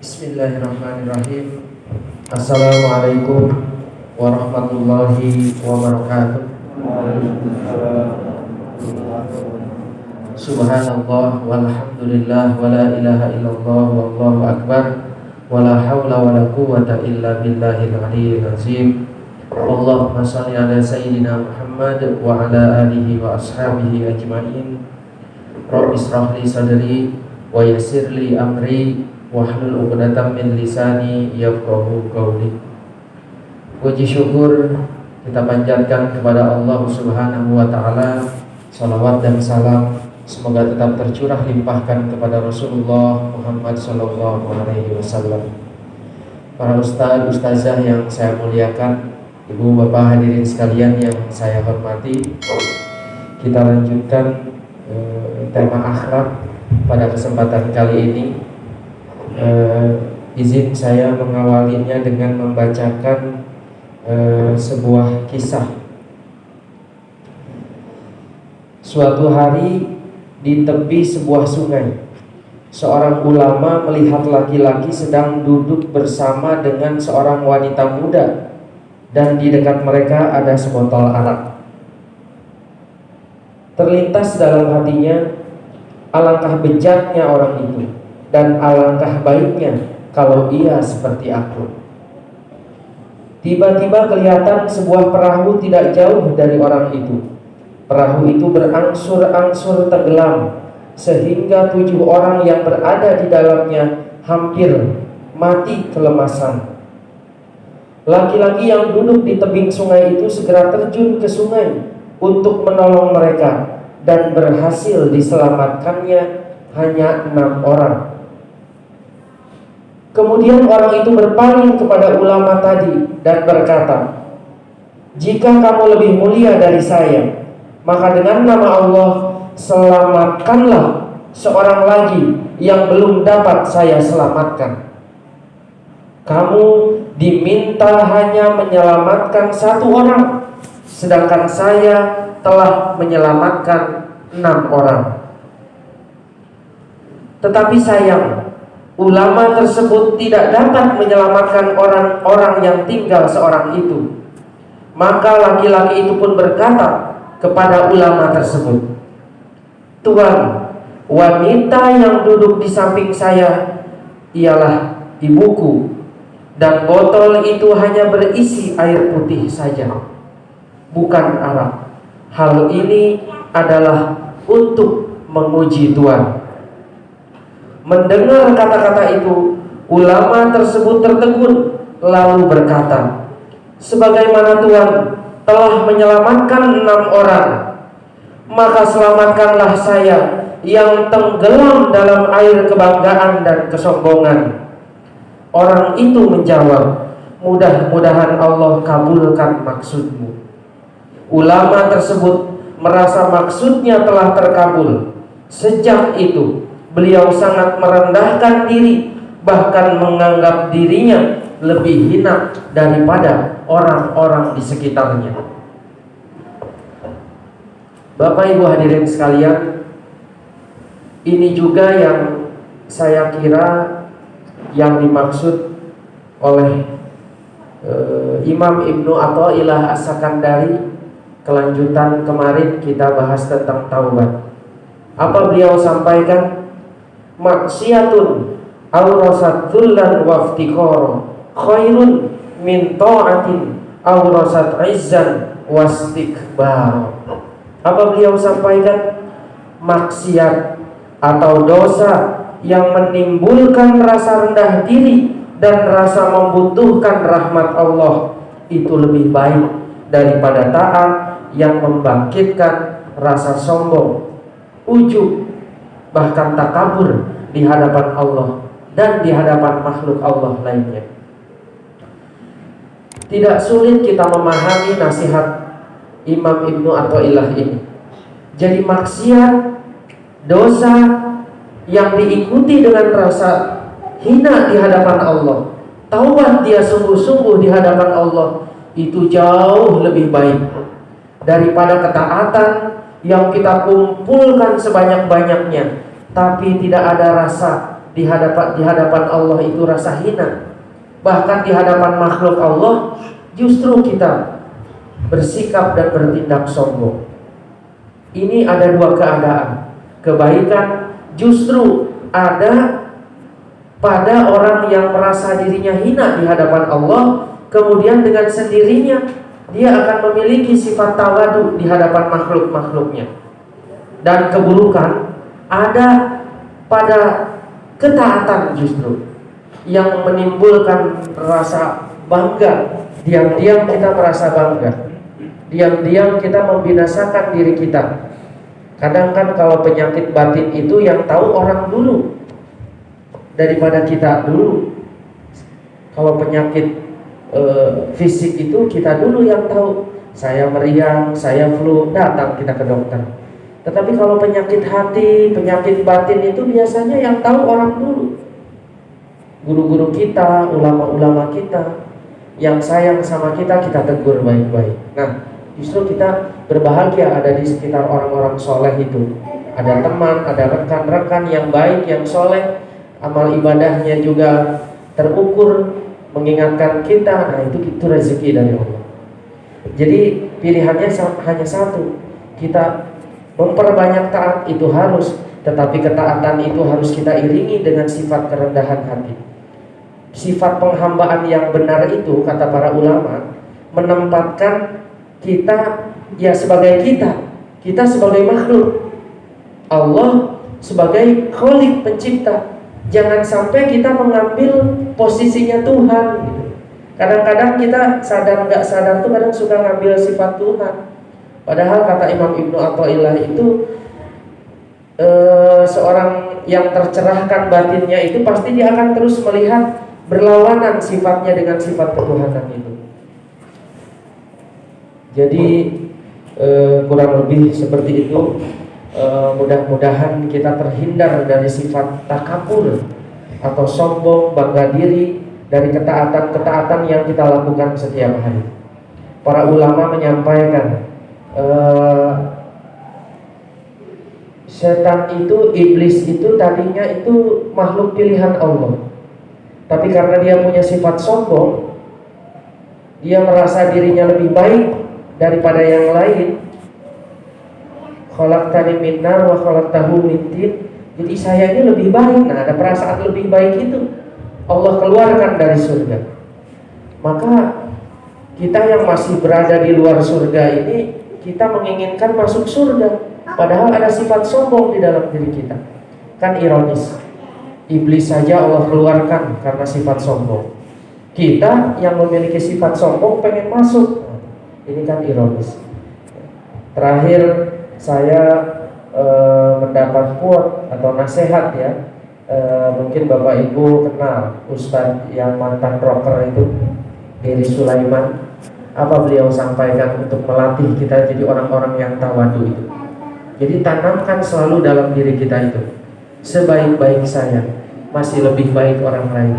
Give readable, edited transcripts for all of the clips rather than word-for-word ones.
Bismillahirrahmanirrahim. Assalamualaikum warahmatullahi wabarakatuh. Subhanallah walhamdulillah wala ilaha illallah wallahu akbar wala hawla wala quwwata illa billahil aliyyil azim. Allahumma shalli ala sayyidina Muhammad wa ala alihi wa ashabihi ajmain. Rabbi shrah li sadri wa yassir li amri wahlul 'uqdatam min lisani yafqahu qawli. Puji syukur kita panjatkan kepada Allah Subhanahu wa taala. Salawat dan salam semoga tetap tercurah limpahkan kepada Rasulullah Muhammad sallallahu alaihi wasallam. Para ustaz, ustazah yang saya muliakan, ibu bapak hadirin sekalian yang saya hormati, kita lanjutkan tema akhlak pada kesempatan kali ini. Izin saya mengawalinya dengan membacakan sebuah kisah. Suatu hari di tepi sebuah sungai, seorang ulama melihat laki-laki sedang duduk bersama dengan seorang wanita muda, dan di dekat mereka ada sebotol arak. Terlintas dalam hatinya, alangkah bejaknya orang itu, dan alangkah baiknya kalau ia seperti aku. Tiba-tiba kelihatan sebuah perahu tidak jauh dari orang itu. Perahu itu berangsur-angsur tenggelam, sehingga 7 orang yang berada di dalamnya hampir mati kelemasan. Laki-laki yang duduk di tebing sungai itu segera terjun ke sungai untuk menolong mereka, dan berhasil diselamatkannya hanya 6 orang. Kemudian orang itu berpaling kepada ulama tadi dan berkata, "Jika kamu lebih mulia dari saya, maka dengan nama Allah selamatkanlah seorang lagi yang belum dapat saya selamatkan. Kamu diminta hanya menyelamatkan 1 orang, sedangkan saya telah menyelamatkan 6 orang." Tetapi sayang, ulama tersebut tidak dapat menyelamatkan orang-orang yang tinggal seorang itu. Maka laki-laki itu pun berkata kepada ulama tersebut, "Tuan, wanita yang duduk di samping saya ialah ibuku, dan botol itu hanya berisi air putih saja, bukan arak. Hal ini adalah untuk menguji Tuan." Mendengar kata-kata itu, ulama tersebut tertegun lalu berkata, "Sebagaimana Tuhan telah menyelamatkan 6 orang, maka selamatkanlah saya yang tenggelam dalam air kebanggaan dan kesombongan." Orang itu menjawab, "Mudah-mudahan Allah kabulkan maksudmu." Ulama tersebut merasa maksudnya telah terkabul. Sejak itu beliau sangat merendahkan diri, bahkan menganggap dirinya lebih hina daripada orang-orang di sekitarnya. Bapak Ibu hadirin sekalian, ini juga yang saya kira yang dimaksud oleh Imam Ibnu Athaillah As-Sakandari. Kelanjutan kemarin kita bahas tentang taubat. Apa beliau sampaikan? "Maksiatun awrasat dzullan wa iftiqara khairun min ta'atin awrasat izzan wastikbar." Apa beliau sampaikan? Maksiat atau dosa yang menimbulkan rasa rendah diri dan rasa membutuhkan rahmat Allah itu lebih baik daripada taat yang membangkitkan rasa sombong, ujub, bahkan takabur di hadapan Allah dan di hadapan makhluk Allah lainnya. Tidak sulit kita memahami nasihat Imam Ibnu Athaillah ini. Jadi maksiat, dosa yang diikuti dengan rasa hina di hadapan Allah, taubat dia sungguh-sungguh di hadapan Allah, itu jauh lebih baik daripada ketaatan yang kita kumpulkan sebanyak-banyaknya, tapi tidak ada rasa di hadapan Allah itu rasa hina, bahkan di hadapan makhluk Allah justru kita bersikap dan bertindak sombong. Ini ada dua keadaan. Kebaikan justru ada pada orang yang merasa dirinya hina di hadapan Allah, kemudian dengan sendirinya dia akan memiliki sifat tawadu di hadapan makhluk-makhluknya. Dan keburukan ada pada ketaatan justru yang menimbulkan rasa bangga. Diam-diam kita merasa bangga, diam-diam kita membinasakan diri kita. Kadang kan kalau penyakit batin itu yang tahu orang dulu daripada kita dulu. Kalau penyakit fisik itu kita dulu yang tahu. Saya meriang, saya flu, datang kita ke dokter. Tetapi kalau penyakit hati, penyakit batin itu biasanya yang tahu orang dulu. Guru-guru kita, ulama-ulama kita yang sayang sama kita, kita tegur baik-baik. Nah, justru kita berbahagia ada di sekitar orang-orang soleh itu. Ada teman, ada rekan-rekan yang baik, yang soleh, amal ibadahnya juga terukur, mengingatkan kita. Nah, itu rezeki dari Allah. Jadi pilihannya hanya satu. Kita memperbanyak taat itu harus, tetapi ketaatan itu harus kita iringi dengan sifat kerendahan hati. Sifat penghambaan yang benar itu, kata para ulama, menempatkan kita ya sebagai kita sebagai makhluk, Allah sebagai Khalik pencipta. Jangan sampai kita mengambil posisinya Tuhan gitu. Kadang-kadang kita sadar nggak sadar tuh kadang suka ngambil sifat Tuhan. Padahal kata Imam Ibnu Athaillah itu seorang yang tercerahkan batinnya itu pasti dia akan terus melihat berlawanan sifatnya dengan sifat ketuhanan itu. Jadi kurang lebih seperti itu. Mudah-mudahan kita terhindar dari sifat takabur atau sombong, bangga diri, dari ketaatan-ketaatan yang kita lakukan setiap hari. Para ulama menyampaikan setan itu, iblis itu tadinya itu makhluk pilihan Allah. Tapi karena dia punya sifat sombong, dia merasa dirinya lebih baik daripada yang lain. Khalaqtani min nar wa khalaqtahu min tin. Jadi saya ini lebih baik. Nah, ada perasaan lebih baik itu Allah keluarkan dari surga. Maka kita yang masih berada di luar surga ini, kita menginginkan masuk surga, padahal ada sifat sombong di dalam diri kita. Kan ironis. Iblis saja Allah keluarkan karena sifat sombong. Kita yang memiliki sifat sombong pengen masuk. Ini kan ironis. Terakhir saya mendapat quote atau nasihat ya. Mungkin Bapak Ibu kenal Ustadz yang mantan rocker itu, Gary Sulaiman. Apa beliau sampaikan untuk melatih kita jadi orang-orang yang tawadu itu. Jadi tanamkan selalu dalam diri kita itu, sebaik-baik saya masih lebih baik orang lain,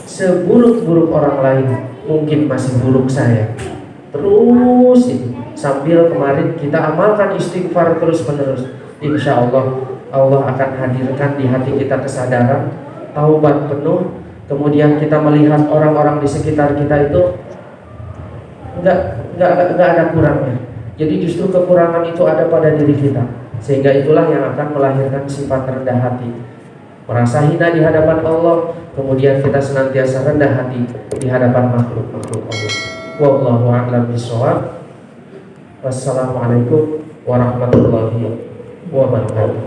seburuk-buruk orang lain mungkin masih buruk saya. Terus itu sambil kemarin kita amalkan istighfar terus-menerus. Insya Allah Allah akan hadirkan di hati kita kesadaran, taubat penuh. Kemudian kita melihat orang-orang di sekitar kita itu enggak ada kurangnya. Jadi justru kekurangan itu ada pada diri kita. Sehingga itulah yang akan melahirkan sifat rendah hati, merasa hina di hadapan Allah. Kemudian kita senantiasa rendah hati di hadapan makhluk-makhluk Allah. Wallahu a'lam bishawab. Wassalamualaikum warahmatullahi wabarakatuh.